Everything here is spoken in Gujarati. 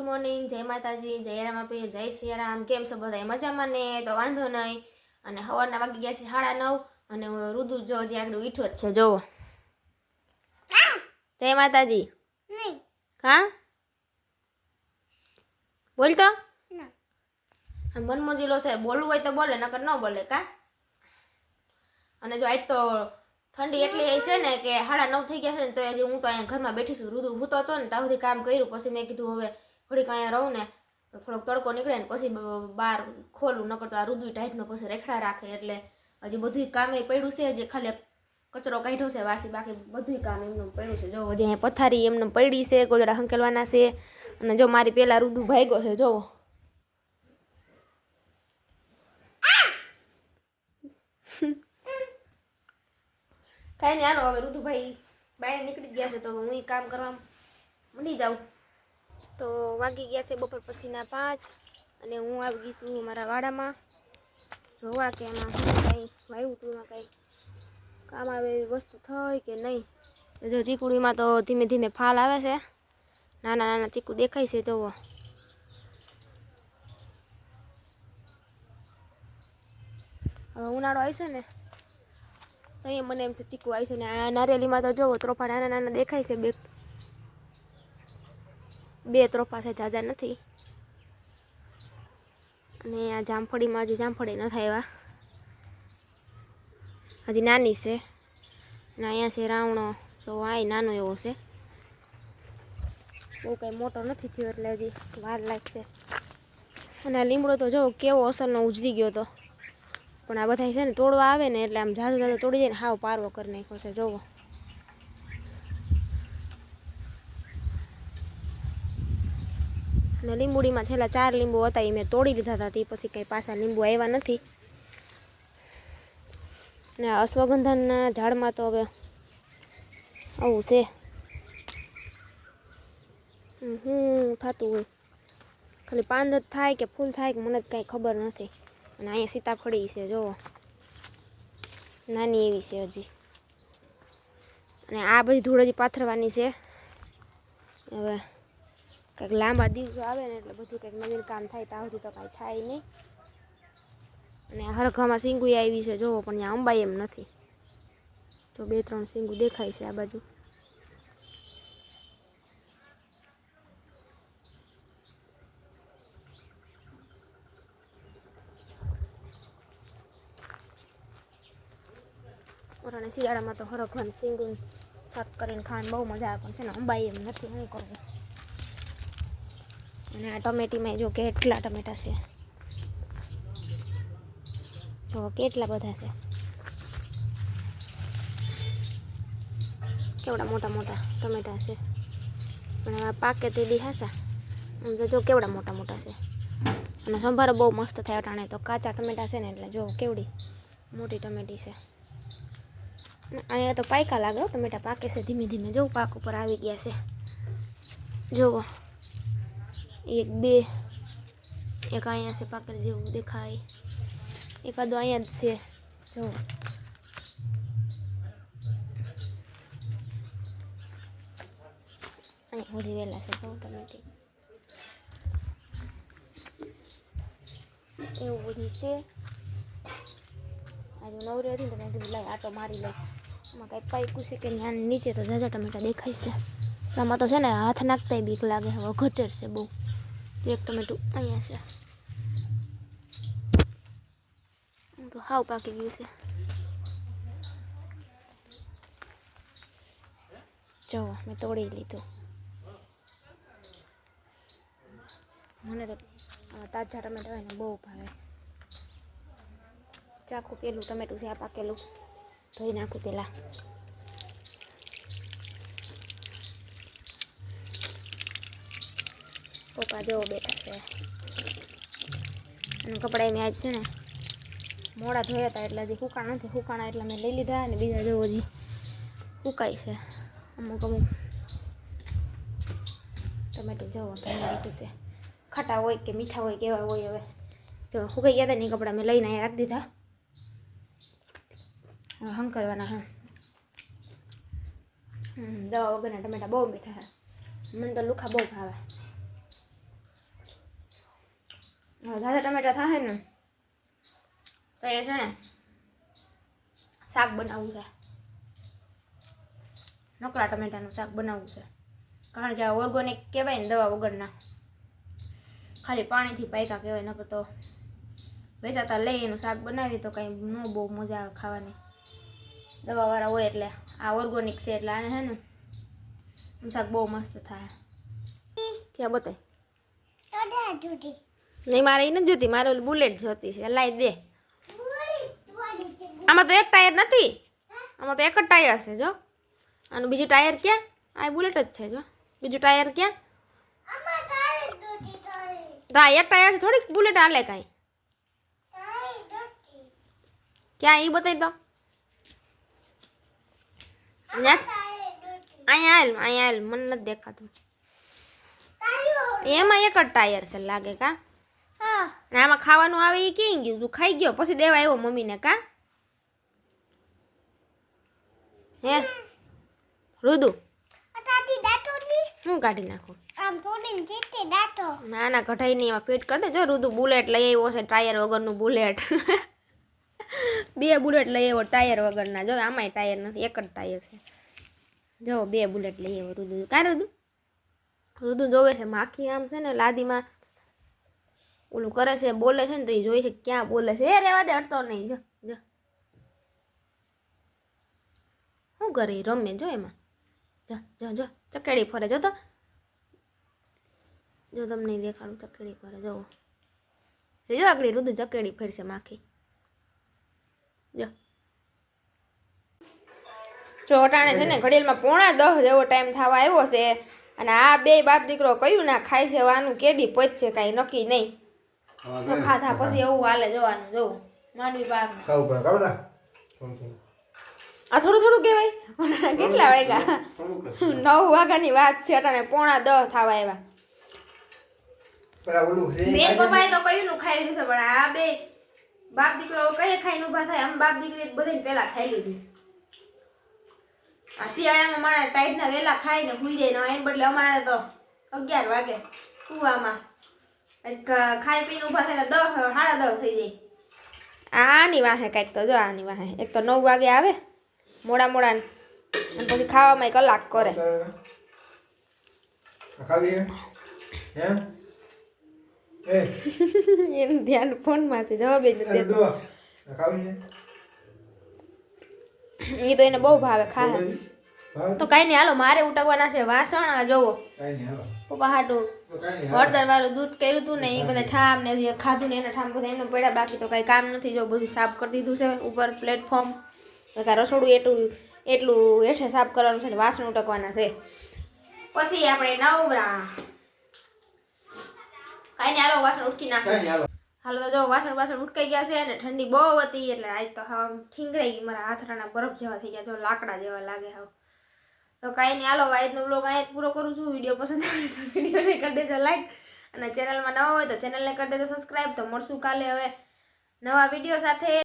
મોર્નિંગ, જય માતાજી, જય રામાપીર, જય સિયારામ. કેમ છો બધા મજામાં ને? તો વાંધો નહીં. અને સવારના વાગી ગયા છે 9:30 અને રુદુ જો જે આગળ ઉઠ્યો જ છે. જોવો, જય માતાજી. હા બોલ તો. મનમોજીલો છે, બોલવું હોય તો બોલે, નકર ન બોલે કા. અને જો આજ તો ઠંડી એટલી છે ને કે 9:30 થઈ ગયા છે ને તો હજી હું તો અહીંયા ઘરમાં બેઠી છું. રુદુ સૂતો હતો ને ત્યાં સુધી કામ કર્યું, પછી મેં કીધું હવે થોડીક અહીંયા રહું ને તો થોડોક તડકો નીકળે ને પછી બહાર ખોલું, નકર તો આ રુદુ ટાઈટનો પછી રેખડા રાખે. એટલે હજી બધું કામે પડ્યું છે, જે ખાલી કચરો કાઢ્યો છે વાસી, બાકી બધું કામ એમનું પડ્યું છે. જો હજી અહીંયા પથારી એમને પડી છે, ગોદડા હંકેલવાના છે. અને જો મારી પેલા રુદુ ભાગ્યો છે, જોવો. કાંઈ નહીં, આનો હવે રુદુભાઈ બાયણે નીકળી ગયા છે તો હું કામ કરવા મંડી જાઉં. તો વાગી ગયા છે બપોર પછીના 5 અને હું આવી ગઈ છું મારા વાડામાં જોવા કે એમાં કંઈ વાવ્યું હતું, એમાં કંઈ કામ આવે એવી વસ્તુ થઈ કે નહીં. જો ચીકુડીમાં તો ધીમે ધીમે ફાલ આવે છે, નાના નાના ચીકુ દેખાય છે. જોવો, હવે ઉનાળો આવશે ને તો અહીંયા મને એમ છે ચીકુ આવી છે. ને આ નારિયેલીમાં તો જોવો ત્રોફા નાના નાના દેખાય છે, બે ત્રોફા છે, ઝાઝા નથી. અને આ જામફળીમાં હજી જામફળી ન થાય એવા, હજી નાની છે. ને અહીંયા છે રાવણો, જો આ નાનો એવો છે, બહુ કંઈ મોટો નથી થયો એટલે હજી વાર લાગશે. અને આ લીમડો તો જો કેવો અસલનો ઉજળી ગયો હતો, પણ આ બધા છે ને તોડવા આવે ને એટલે આમ ઝાઝું ઝાઝું તોડી જાય ને હાવ પારવો કરી નાખ્યો છે. જોવો, અને લીંબુડીમાં છેલ્લા 4 લીંબુ હતા એ મેં તોડી લીધા હતા, તે પછી કંઈ પાછા લીંબુ આવ્યા નથી. ને અશ્વગંધાના ઝાડમાં તો હવે આવું છે, થતું હોય ખાલી પાંદ જ થાય કે ફૂલ થાય કે મને જ કાંઈ ખબર નથી. અને અહીંયા સીતાફળી છે, જોવો નાની એવી છે હજી. અને આ બધી ધૂળ હજી પાથરવાની છે. હવે કંઈક લાંબા દિવસો આવે ને એટલે બધું કંઈક નવીન કામ થાય, ત્યાં સુધી તો કાંઈ થાય નહીં. અને હરખામાં સીંગું આવી છે, જોવો, પણ ત્યાં અંબાઈ એમ નથી. તો 2-3 સીંગું દેખાય છે આ બાજુ. અને શિયાળામાં તો હરખવાનું સીંગું શાક કરીને ખાવાની બહુ મજા આવે, પણ છે ને અંબાઈ એમ નથી, શું કરવું. અને આ ટમેટીમાં જો કેટલા ટમેટા છે, જો કેટલા બધા છે, કેવડા મોટા મોટા ટમેટા છે. પણ હવે પાકે તે દી હાસા, આમ તો જો કેવડા મોટા મોટા છે. અને સંભારો બહુ મસ્ત થાય અટાણે તો, કાચા ટમેટા છે ને એટલે જો કેવડી મોટી ટમેટી છે. અહીંયા તો પાયકા લાગે ટમેટા, પાકે છે ધીમે ધીમે. જો પાક ઉપર આવી ગયા છે, જોવો 1 2, એક અહીંયા છે પાકેલ જેવું દેખાય, એકાદો અહીંયા જ છે. જો અહીંયા સુધી વહેલા છે ટમેટી, એવું બધું છે. આજે નવરી હતી ને તો મેં કીધું લાઈ આટો મારી લઈ. એમાં કાંઈ પાક્યું છે કે નીચે તો ઝાઝા ટમેટા દેખાય છે. આમાં તો છે ને હાથ નાખતાય બીક લાગે, હવે ગજર છે બહુ. એક ટમેટું અહીંયા છે, તો હાવ પાકી ગયું છે. જો મેં તોડી લીધું. મને તો તાજા ટમેટા હોય ને બહુ ભાવે. ચાખું પેલું ટમેટું છે આ પાકેલું, ધોઈ નાખું પેલા. પપ્પા જેવો બેઠા છે. અને કપડાં મેં આજ છે ને મોડા ધોયા હતા એટલે હજી સુકાણા નથી, સુકાણા એટલે મેં લઈ લીધા. અને બીજા જેવો હજી સુકાય છે અમુક અમુક. ટમેટું જોવો ધોઈ નાખ્યું છે, ખાટા હોય કે મીઠા હોય કેવા હોય. હવે જો સુકાઈ ગયા હતા ને કપડાં મેં લઈને અહીંયા રાખી દીધા, હંકરવાના. હા, દવા વગરના ટમેટા બહુ મીઠા છે, મને તો લુખા બહુ ભાવે. ધારા ટમેટા થાય ને તો એ છે ને શાક બનાવવું છે, નકરા ટમેટાનું શાક બનાવવું છે, કારણ કે આ ઓર્ગેનિક કહેવાય ને દવા વગરના, ખાલી પાણીથી પાયકા કહેવાય, નકર તો વેચાતા લઈ એનું શાક બનાવીએ તો કાંઈ ન બહુ મજા આવે ખાવાની, દવાવાળા હોય એટલે આ ઓર્ગેનિક છે એટલે આને છે ને શાક બહુ મસ્ત થાય. ક્યાં બતાય નહીં, મારે એ નથી જોતી, મારે ઓલી બુલેટ જોતી છે, લાવી દે. આમાં તો એક ટાયર નથી, આમાં તો એક જ ટાયર છે જો, આનું બીજું ટાયર ક્યાં? આ બુલેટ જ છે જો, બીજું ટાયર ક્યાં? હા એક ટાયર થોડીક બુલેટ હાલે કાંઈ, ક્યાં એ બતાવી દો. અહીંયા હાલ મને નથી દેખાતું, એમાં એક જ ટાયર છે લાગે કા. અને આમાં ખાવાનું આવે એ ક્યાં ગયું? તું ખાઈ ગયો પછી દેવા આવ્યો મમ્મીને કા? હે રુદુ હું કાઢી નાખું? ના ના કઢાઈ નહીં, એમાં ફિટ કરી દે. જો રુદુ બુલેટ લઈ આવ્યો છે, ટાયર વગરનું બુલેટ. 2 બુલેટ લઈ આવ્યો ટાયર વગરના. જો આમાંય ટાયર નથી, એક જ ટાયર છે. જો 2 બુલેટ લઈ આવ્યો રુદુ. કા રુદુ જોવે છે માખી આમ છે ને લાદીમાં ઓલું કરે છે, બોલે છે ને તો એ જોઈ છે ક્યાં બોલે છે. એ રેવા દે, અડતો નહીં. જો જો શું કરે, રમે જો એમાં. જો જો જો ચકેડી ફરે, જો તો જો તમને દેખાડું, ચકેડી ફરે જો. જો આગળ રુદુ ચકેડી ફરશે માખી. જો જો અટાણે છે ને ઘડિયાળમાં 9:45 જેવો ટાઈમ થવા આવ્યો છે, અને આ 2 બાપ દીકરો કયું ના ખાય છે, આનું કેદી પચશે કાંઈ નક્કી નહીં. ખાધા પછી એવું હાલે જોવાનું. જોવું માંડવી પાક આ થોડું થોડું કહેવાય. કેટલા વાગ્યા? 9 વાગ્યાની વાત છે, અટાણે 9:45 થવા આવ્યા. બેન પપ્પાએ તો કયું નું ખાઈ લીધું છે, પણ આ 2 બાપ દીકરો કઈ ખાઈને ઊભા થાય? આમ બાપ દીકરી બધાને પેલા ખાઈ લીધું. આ શિયાળામાં મારા ટાઈટના વેલા ખાઈને ભૂઈ જાય ને, એને બદલે અમારે તો 11 વાગે કુવામાં ખાઈ પીને ઊભા થાય તો 10 સાડા 10 થઈ જાય. આની વાહે કાંઈક તો જો આની વાહે એક તો 9 વાગે આવે મોડા મોડા, અને પછી ખાવામાં કલાક કરે. એનું ધ્યાન ફોનમાં છે, જવાબ જ નથી દેતો. એ તો એને બહુ ભાવે, ખાય તો કાંઈ નહીં. હાલો મારે ઉટકવાના છે વાસણ. જોવો પપ્પા હાટું હળદર વાળું દૂધ કર્યું હતું ને, એ બધા ઠામ ને જે ખાધું ને એના ઠામ બધા એમને પડ્યા, બાકી તો કાંઈ કામ નથી. જો બધું સાફ કરી દીધું છે ઉપર પ્લેટફોર્મ, રસોડું એટલું હેઠે સાફ કરવાનું છે ને વાસણ ઉટકવાના છે. પછી આપણે નવરા કાંઈ નહીં. હાલો વાસણ ઉટકી નાખો. હાલો તો જો વાસણ ઉટકાઈ ગયા છે, અને ઠંડી બહુ હતી એટલે આજ તો હા ઠીંગરાઈ ગઈ, મારા હાથરાના બરફ જેવા થઈ ગયા, જો લાકડા જેવા લાગે હાવ. તો કાંઈ નહીં. હાલો આજનો બ્લોગ અહીંયા પૂરો કરું છું. વિડીયો પસંદ આવે તો વિડીયોને કરી દેજો લાઈક, અને ચેનલમાં નવા હોય તો ચેનલને કરી દેજો સબસ્ક્રાઈબ. તો મળશું કાલે હવે નવા વિડીયો સાથે.